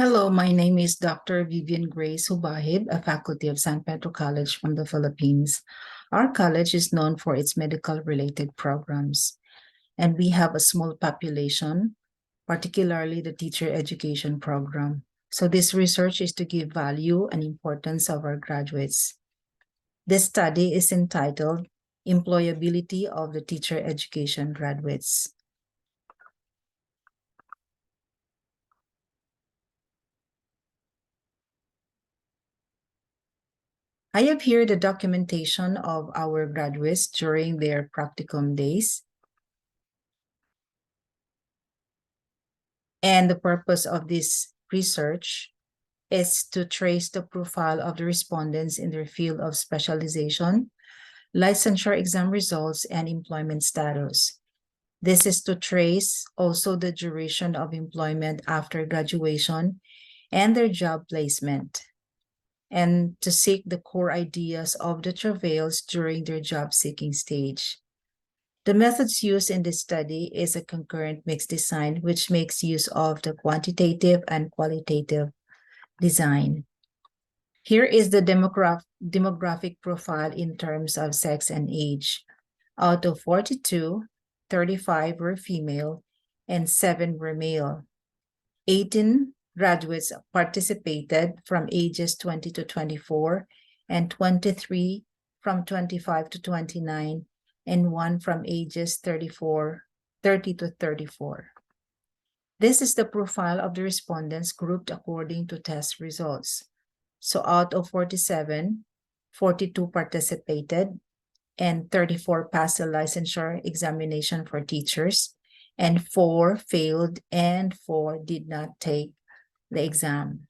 Hello, my name is Dr. Vivian Grace Hubahib, a faculty of San Pedro College from the Philippines. Our college is known for its medical-related programs, and we have a small population, particularly the teacher education program. So this research is to give value and importance of our graduates. This study is entitled Employability of the Teacher Education Graduates. I have here the documentation of our graduates during their practicum days. And the purpose of this research is to trace the profile of the respondents in their field of specialization, licensure exam results, and employment status. This is to trace also the duration of employment after graduation and their job placement, and to seek the core ideas of the travails during their job-seeking stage. The methods used in this study is a concurrent mixed design, which makes use of the quantitative and qualitative design. Here is the demographic profile in terms of sex and age. Out of 42, 35 were female and 7 were male. 18 graduates participated from ages 20 to 24 and 23 from 25 to 29 and 1 from ages 30 to 34. This is the profile of the respondents grouped according to test results. So out of 47, 42 participated and 34 passed the licensure examination for teachers, and 4 failed and 4 did not take the exam.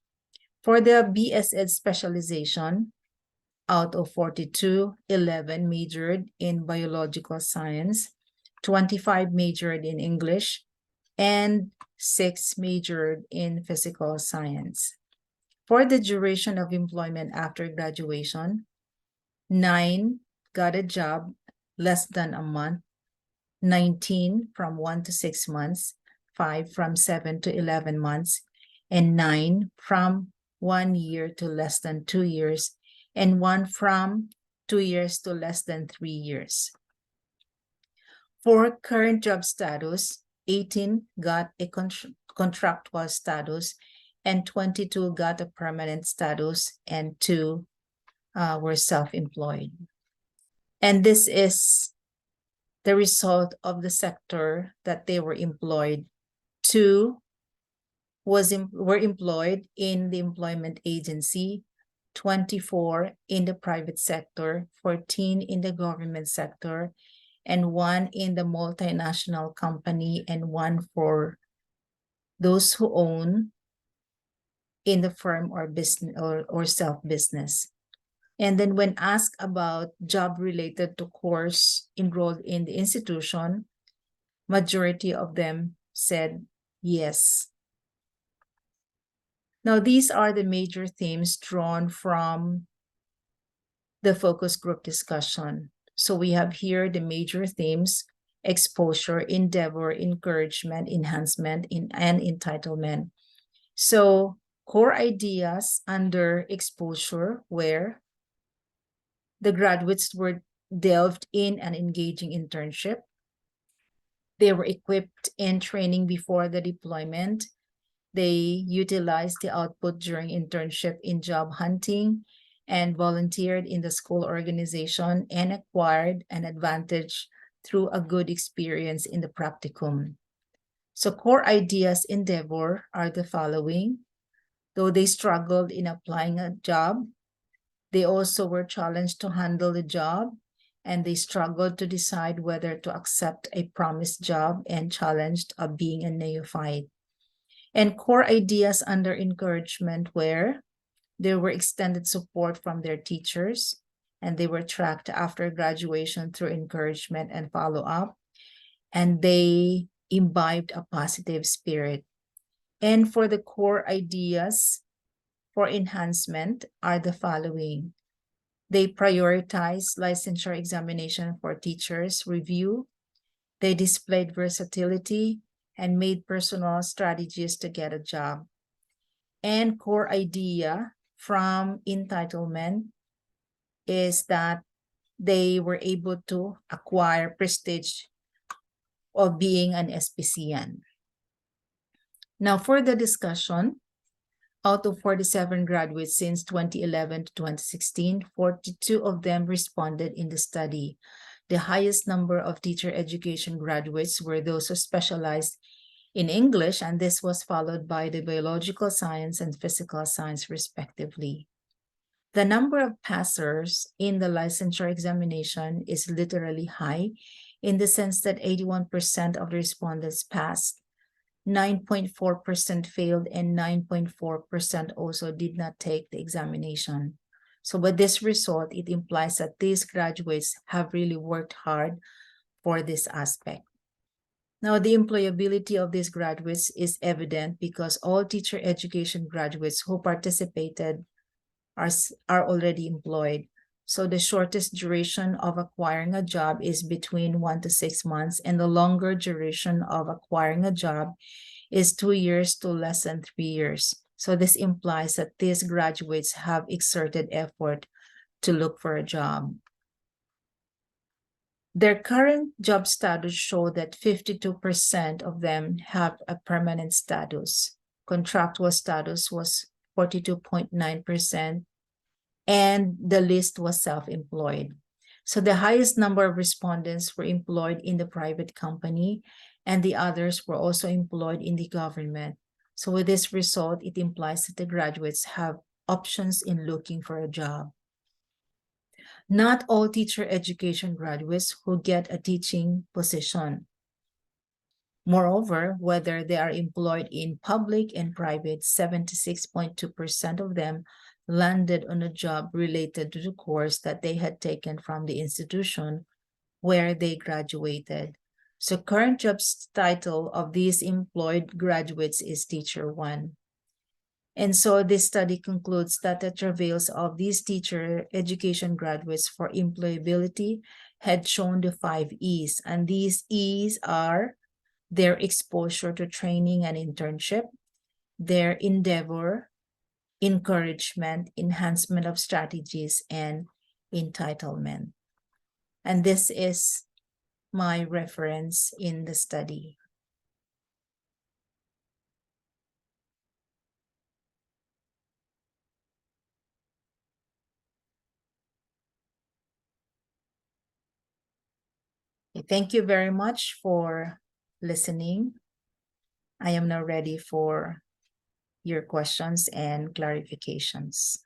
For the BSED specialization, out of 42, 11 majored in biological science, 25 majored in English, and 6 majored in physical science. For the duration of employment after graduation, 9 got a job less than a month, 19 from 1 to 6 months, 5 from 7 to 11 months, and 9 from 1 year to less than 2 years, and 1 from 2 years to less than 3 years. For current job status, 18 got a contractual status, and 22 got a permanent status, and 2 were self-employed. And this is the result of the sector that they were employed. 2 were employed in the employment agency, 24 in the private sector, 14 in the government sector, and 1 in the multinational company, and 1 for those who own in the firm or business or self-business. And then when asked about job related to course enrolled in the institution, majority of them said yes. Now, these are the major themes drawn from the focus group discussion. So we have here the major themes: exposure, endeavor, encouragement, enhancement, and entitlement. So core ideas under exposure were the graduates were delved in an engaging internship. They were equipped in training before the deployment. They utilized the output during internship in job hunting and volunteered in the school organization and acquired an advantage through a good experience in the practicum. So core ideas endeavor are the following. Though they struggled in applying a job, they also were challenged to handle the job, and they struggled to decide whether to accept a promised job and challenged of being a neophyte. And core ideas under encouragement were there were extended support from their teachers, and they were tracked after graduation through encouragement and follow-up, and they imbibed a positive spirit. And for the core ideas for enhancement are the following. They prioritize licensure examination for teachers review. They displayed versatility and made personal strategies to get a job. and core idea from entitlement is that they were able to acquire prestige of being an SPCN. Now, for the discussion, out of 47 graduates since 2011 to 2016, 42 of them responded in the study. The highest number of teacher education graduates were those who specialized in English, and this was followed by the biological science and physical science, respectively. The number of passers in the licensure examination is literally high in the sense that 81% of the respondents passed, 9.4% failed, and 9.4% also did not take the examination. So with this result, it implies that these graduates have really worked hard for this aspect. Now, the employability of these graduates is evident because all teacher education graduates who participated are already employed. So the shortest duration of acquiring a job is between 1 to 6 months, and the longer duration of acquiring a job is 2 years to less than 3 years. So this implies that these graduates have exerted effort to look for a job. Their current job status show that 52% of them have a permanent status. Contractual status was 42.9%, and the list was self-employed. So the highest number of respondents were employed in the private company, and the others were also employed in the government. So with this result, it implies that the graduates have options in looking for a job. Not all teacher education graduates who get a teaching position. Moreover, whether they are employed in public and private, 76.2% of them landed on a job related to the course that they had taken from the institution where they graduated. So current job title of these employed graduates is Teacher 1. And so this study concludes that the travails of these teacher education graduates for employability had shown the 5 E's. And these E's are their exposure to training and internship, their endeavor, encouragement, enhancement of strategies, and entitlement. And this is my reference in the study. Thank you very much for listening. I am now ready for your questions and clarifications.